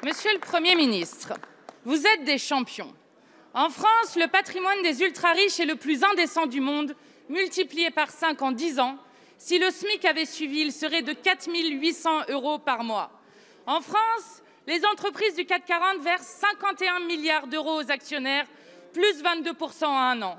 Monsieur le Premier ministre, vous êtes des champions. En France, le patrimoine des ultra-riches est le plus indécent du monde, multiplié par 5 en 10 ans. Si le SMIC avait suivi, il serait de 4 800 € par mois. En France, les entreprises du CAC 40 versent 51 milliards d'euros aux actionnaires, plus 22% en un an.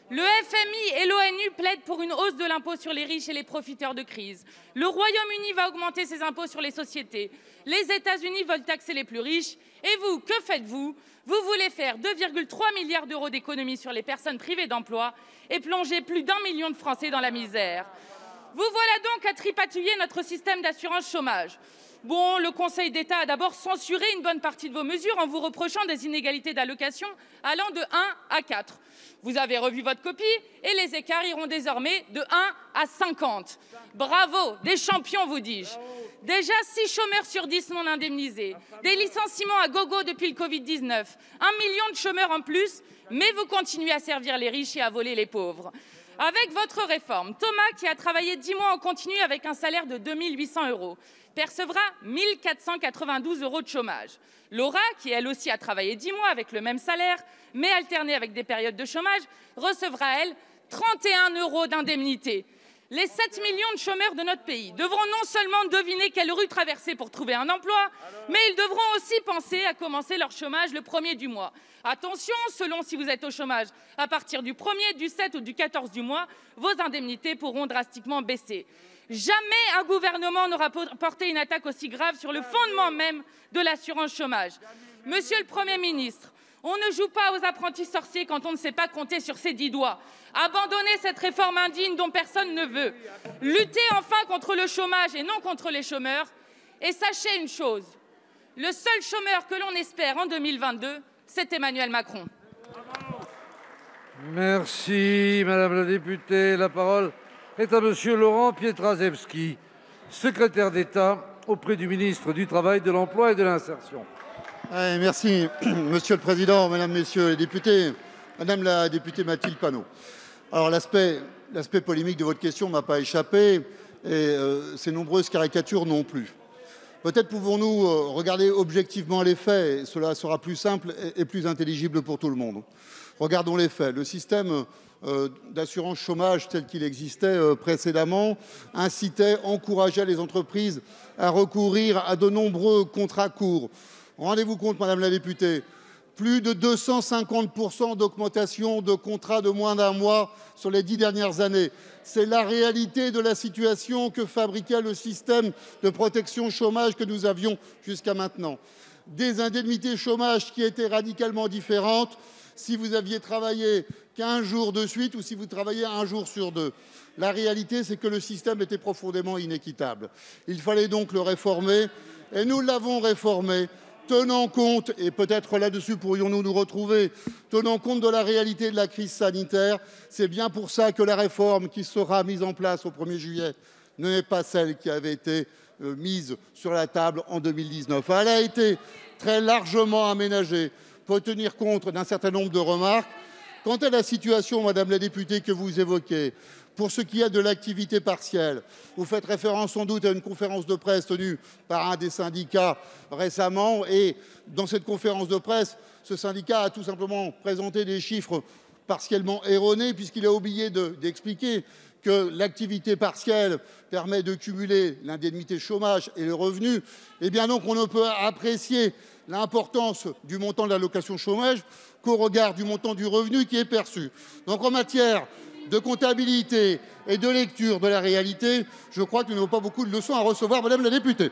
Le FMI et l'ONU plaident pour une hausse de l'impôt sur les riches et les profiteurs de crise. Le Royaume-Uni va augmenter ses impôts sur les sociétés. Les États-Unis veulent taxer les plus riches. Et vous, que faites-vous? Vous voulez faire 2,3 milliards d'euros d'économies sur les personnes privées d'emploi et plonger plus d'1 million de Français dans la misère. Vous voilà donc à tripatouiller notre système d'assurance chômage. Bon, le Conseil d'État a d'abord censuré une bonne partie de vos mesures en vous reprochant des inégalités d'allocation allant de 1 à 4. Vous avez revu votre copie et les écarts iront désormais de 1 à 50. Bravo, des champions vous dis-je. Déjà 6 chômeurs sur 10 non indemnisés, des licenciements à gogo depuis le Covid-19, 1 million de chômeurs en plus, mais vous continuez à servir les riches et à voler les pauvres. Avec votre réforme, Thomas, qui a travaillé 10 mois en continu avec un salaire de 2 800 €, percevra 1 492 € de chômage. Laura, qui elle aussi a travaillé 10 mois avec le même salaire, mais alterné avec des périodes de chômage, recevra, elle, 31 € d'indemnité. Les 7 millions de chômeurs de notre pays devront non seulement deviner quelle rue traverser pour trouver un emploi, mais ils devront aussi penser à commencer leur chômage le 1er du mois. Attention, selon si vous êtes au chômage à partir du 1er, du 7 ou du 14 du mois, vos indemnités pourront drastiquement baisser. Jamais un gouvernement n'aura porté une attaque aussi grave sur le fondement même de l'assurance chômage. Monsieur le Premier ministre, on ne joue pas aux apprentis sorciers quand on ne sait pas compter sur ses 10 doigts. Abandonnez cette réforme indigne dont personne ne veut. Luttez enfin contre le chômage et non contre les chômeurs. Et sachez une chose, le seul chômeur que l'on espère en 2022, c'est Emmanuel Macron. Merci, Madame la députée. La parole est à Monsieur Laurent Pietraszewski, secrétaire d'État auprès du ministre du Travail, de l'Emploi et de l'Insertion. Merci, Monsieur le Président, Mesdames, Messieurs les députés, Madame la députée Mathilde Panot. Alors l'aspect polémique de votre question ne m'a pas échappé et ces nombreuses caricatures non plus. Peut-être pouvons-nous regarder objectivement les faits, et cela sera plus simple et plus intelligible pour tout le monde. Regardons les faits. Le système d'assurance chômage tel qu'il existait précédemment incitait, encourageait les entreprises à recourir à de nombreux contrats courts. Rendez-vous compte, Madame la députée, plus de 250% d'augmentation de contrats de moins d'1 mois sur les 10 dernières années. C'est la réalité de la situation que fabriquait le système de protection chômage que nous avions jusqu'à maintenant. Des indemnités chômage qui étaient radicalement différentes si vous aviez travaillé 15 jours de suite ou si vous travailliez 1 jour sur 2. La réalité, c'est que le système était profondément inéquitable. Il fallait donc le réformer et nous l'avons réformé. Tenant compte, et peut-être là-dessus pourrions-nous nous retrouver, tenant compte de la réalité de la crise sanitaire, c'est bien pour ça que la réforme qui sera mise en place au 1er juillet n'est pas celle qui avait été mise sur la table en 2019. Elle a été très largement aménagée pour tenir compte d'un certain nombre de remarques. Quant à la situation, Madame la députée, que vous évoquez, pour ce qui est de l'activité partielle, vous faites référence sans doute à une conférence de presse tenue par un des syndicats récemment. Et dans cette conférence de presse, ce syndicat a tout simplement présenté des chiffres partiellement erronés puisqu'il a oublié d'expliquer que l'activité partielle permet de cumuler l'indemnité chômage et le revenu. Et bien donc on ne peut apprécier l'importance du montant de l'allocation chômage qu'au regard du montant du revenu qui est perçu. Donc en matière de comptabilité et de lecture de la réalité, je crois que nous n'avons pas beaucoup de leçons à recevoir, Madame la députée.